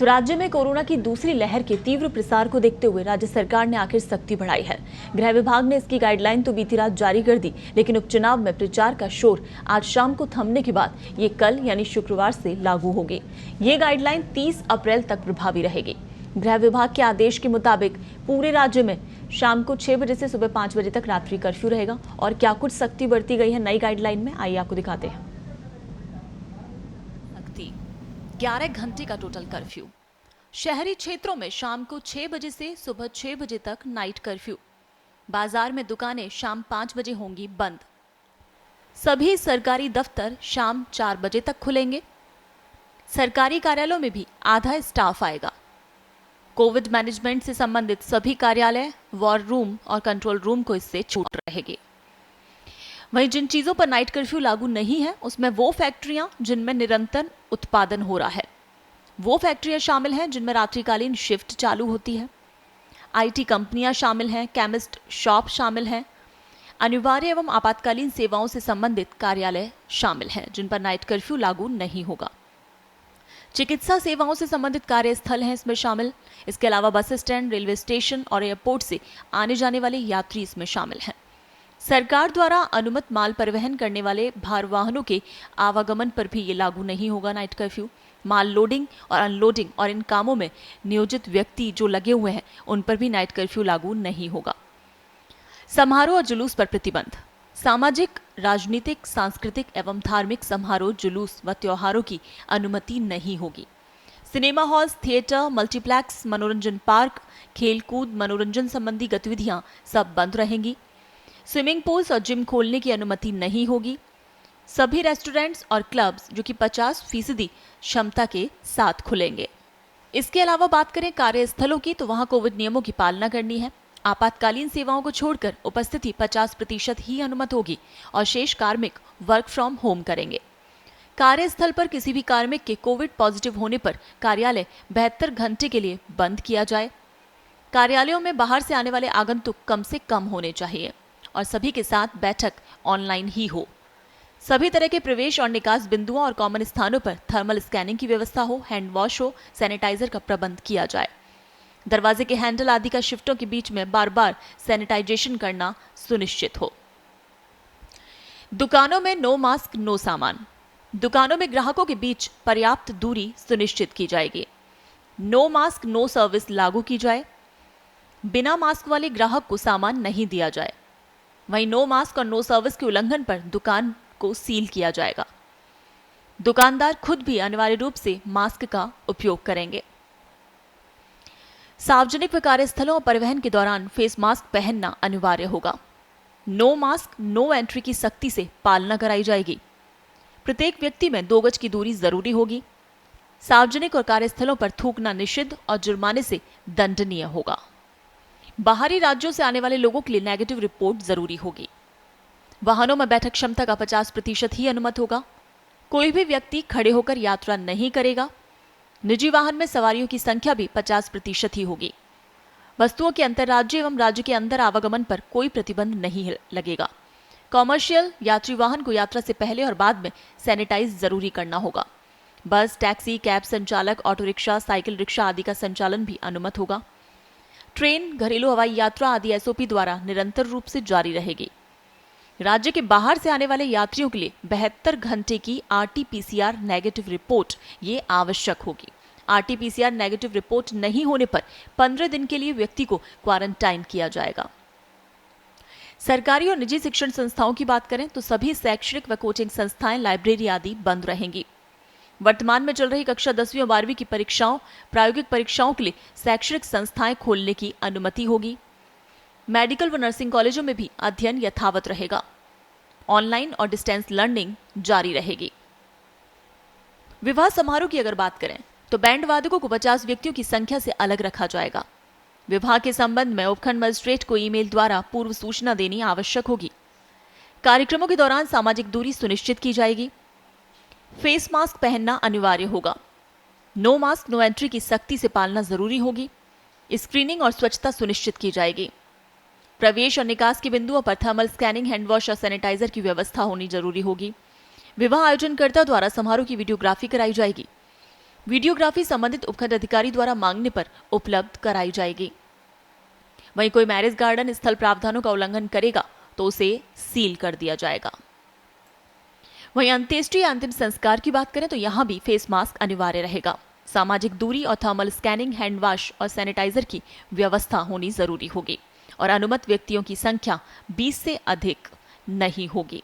तो राज्य में कोरोना की दूसरी लहर के तीव्र प्रसार को देखते हुए राज्य सरकार ने आखिर सख्ती बढ़ाई है। गृह विभाग ने इसकी गाइडलाइन तो बीती रात जारी कर दी, लेकिन उपचुनाव में प्रचार का शोर आज शाम को थमने के बाद ये कल यानी शुक्रवार से लागू होगी। ये गाइडलाइन 30 अप्रैल तक प्रभावी रहेगी। गृह विभाग के आदेश के मुताबिक पूरे राज्य में शाम को 6 बजे से सुबह 5 बजे तक रात्रि कर्फ्यू रहेगा। और क्या कुछ सख्ती बरती गई है नई गाइडलाइन में, आइए आपको दिखाते हैं। 11 घंटे का टोटल कर्फ्यू। शहरी क्षेत्रों में शाम को 6 बजे से सुबह 6 बजे तक नाइट कर्फ्यू। बाजार में दुकानें शाम 5 बजे होंगी बंद। सभी सरकारी दफ्तर शाम 4 बजे तक खुलेंगे। सरकारी कार्यालयों में भी आधा स्टाफ आएगा। कोविड मैनेजमेंट से संबंधित सभी कार्यालय, वॉर रूम और कंट्रोल रूम को इससे छूट रहेगी। वहीं जिन चीजों पर नाइट कर्फ्यू लागू नहीं है, उसमें वो फैक्ट्रियां जिनमें निरंतर उत्पादन हो रहा है, वो फैक्ट्रियां शामिल हैं जिनमें रात्रिकालीन शिफ्ट चालू होती है। आईटी कंपनियां शामिल हैं, केमिस्ट शॉप शामिल हैं। अनिवार्य एवं आपातकालीन सेवाओं से संबंधित कार्यालय शामिल हैं जिन पर नाइट कर्फ्यू लागू नहीं होगा। चिकित्सा सेवाओं से संबंधित कार्यस्थल हैं इसमें शामिल। इसके अलावा बस स्टैंड, रेलवे स्टेशन और एयरपोर्ट से आने जाने वाले यात्री इसमें शामिल हैं। सरकार द्वारा अनुमत माल परिवहन करने वाले भार वाहनों के आवागमन पर भी ये लागू नहीं होगा नाइट कर्फ्यू। माल लोडिंग और अनलोडिंग और इन कामों में नियोजित व्यक्ति जो लगे हुए हैं उन पर भी नाइट कर्फ्यू लागू नहीं होगा। समारोह और जुलूस पर प्रतिबंध। सामाजिक, राजनीतिक, सांस्कृतिक एवं धार्मिक समारोह, जुलूस व त्योहारों की अनुमति नहीं होगी। सिनेमा हॉल्स, थिएटर, मल्टीप्लेक्स, मनोरंजन पार्क, खेलकूद, मनोरंजन संबंधी गतिविधियां सब बंद रहेंगी। स्विमिंग पूल्स और जिम खोलने की अनुमति नहीं होगी। सभी रेस्टोरेंट्स और क्लब्स जो कि 50% क्षमता के साथ खुलेंगे। इसके अलावा बात करें कार्यस्थलों की, तो वहां कोविड नियमों की पालना करनी है। आपातकालीन सेवाओं को छोड़कर उपस्थिति 50% ही अनुमत होगी और शेष कार्मिक वर्क फ्रॉम होम करेंगे। कार्यस्थल पर किसी भी कार्मिक के कोविड पॉजिटिव होने पर कार्यालय 72 घंटे के लिए बंद किया जाए। कार्यालयों में बाहर से आने वाले आगंतुक कम से कम होने चाहिए और सभी के साथ बैठक ऑनलाइन ही हो। सभी तरह के प्रवेश और निकास बिंदुओं और कॉमन स्थानों पर थर्मल स्कैनिंग की व्यवस्था हो, हैंड वॉश हो, सैनिटाइजर का प्रबंध किया जाए। दरवाजे के हैंडल आदि का शिफ्टों के बीच में बार बार सैनिटाइजेशन करना सुनिश्चित हो। दुकानों में नो मास्क नो सामान। दुकानों में ग्राहकों के बीच पर्याप्त दूरी सुनिश्चित की जाएगी। नो मास्क नो सर्विस लागू की जाए। बिना मास्क वाले ग्राहक को सामान नहीं दिया जाए। वहीं नो मास्क और नो सर्विस के उल्लंघन पर दुकान को सील किया जाएगा। दुकानदार खुद भी अनिवार्य रूप से मास्क का उपयोग करेंगे। सार्वजनिक व कार्यस्थलों और परिवहन के दौरान फेस मास्क पहनना अनिवार्य होगा। नो मास्क नो एंट्री की सख्ती से पालना कराई जाएगी। प्रत्येक व्यक्ति में 2 गज की दूरी जरूरी होगी। सार्वजनिक और कार्यस्थलों पर थूकना निषिद्ध और जुर्माने से दंडनीय होगा। बाहरी राज्यों से आने वाले लोगों के लिए नेगेटिव रिपोर्ट जरूरी होगी। वाहनों में बैठक क्षमता का 50% ही अनुमत होगा। कोई भी व्यक्ति खड़े होकर यात्रा नहीं करेगा। निजी वाहन में सवारियों की संख्या भी 50% ही होगी। वस्तुओं के अंतर्राज्य एवं राज्य के अंदर आवागमन पर कोई प्रतिबंध नहीं लगेगा। कॉमर्शियल यात्री वाहन को यात्रा से पहले और बाद में सैनिटाइज जरूरी करना होगा। बस, टैक्सी, कैब संचालक, ऑटो रिक्शा, साइकिल रिक्शा आदि का संचालन भी अनुमत होगा। ट्रेन, घरेलू हवाई यात्रा आदि एसओपी द्वारा निरंतर रूप से जारी रहेगी। राज्य के बाहर से आने वाले यात्रियों के लिए 72 घंटे की RT-PCR नेगेटिव रिपोर्ट ये आवश्यक होगी। RT-PCR नेगेटिव रिपोर्ट नहीं होने पर 15 दिन के लिए व्यक्ति को क्वारंटाइन किया जाएगा। सरकारी और निजी शिक्षण संस्थाओं की बात करें तो सभी शैक्षणिक व कोचिंग संस्थाएं, लाइब्रेरी आदि बंद रहेंगी। वर्तमान में चल रही कक्षा 10वीं और 12वीं की परीक्षाओं, प्रायोगिक परीक्षाओं के लिए शैक्षणिक संस्थाएं खोलने की अनुमति होगी। मेडिकल व नर्सिंग कॉलेजों में भी अध्ययन यथावत रहेगा। ऑनलाइन और डिस्टेंस लर्निंग जारी रहेगी। विवाह समारोह की अगर बात करें तो बैंड वादकों को 50 व्यक्तियों की संख्या से अलग रखा जाएगा। विवाह के संबंध में उपखंड मजिस्ट्रेट को ईमेल द्वारा पूर्व सूचना देनी आवश्यक होगी। कार्यक्रमों के दौरान सामाजिक दूरी सुनिश्चित की जाएगी। फेस मास्क पहनना अनिवार्य होगा। नो मास्क नो एंट्री की सख्ती से पालना जरूरी होगी। स्क्रीनिंग और स्वच्छता सुनिश्चित की जाएगी। प्रवेश और निकास के बिंदुओं पर थर्मल स्कैनिंग, हैंड वॉश और सैनिटाइजर की व्यवस्था होनी जरूरी होगी। विवाह आयोजनकर्ता द्वारा समारोह की वीडियोग्राफी कराई जाएगी। वीडियोग्राफी संबंधित उपखंड अधिकारी द्वारा मांगने पर उपलब्ध कराई जाएगी। वहीं कोई मैरिज गार्डन स्थल प्रावधानों का उल्लंघन करेगा तो उसे सील कर दिया जाएगा। वहीं अंत्येष्टि या अंतिम संस्कार की बात करें तो यहां भी फेस मास्क अनिवार्य रहेगा। सामाजिक दूरी और थर्मल स्कैनिंग, हैंड वॉश और सैनिटाइजर की व्यवस्था होनी जरूरी होगी और अनुमत व्यक्तियों की संख्या 20 से अधिक नहीं होगी।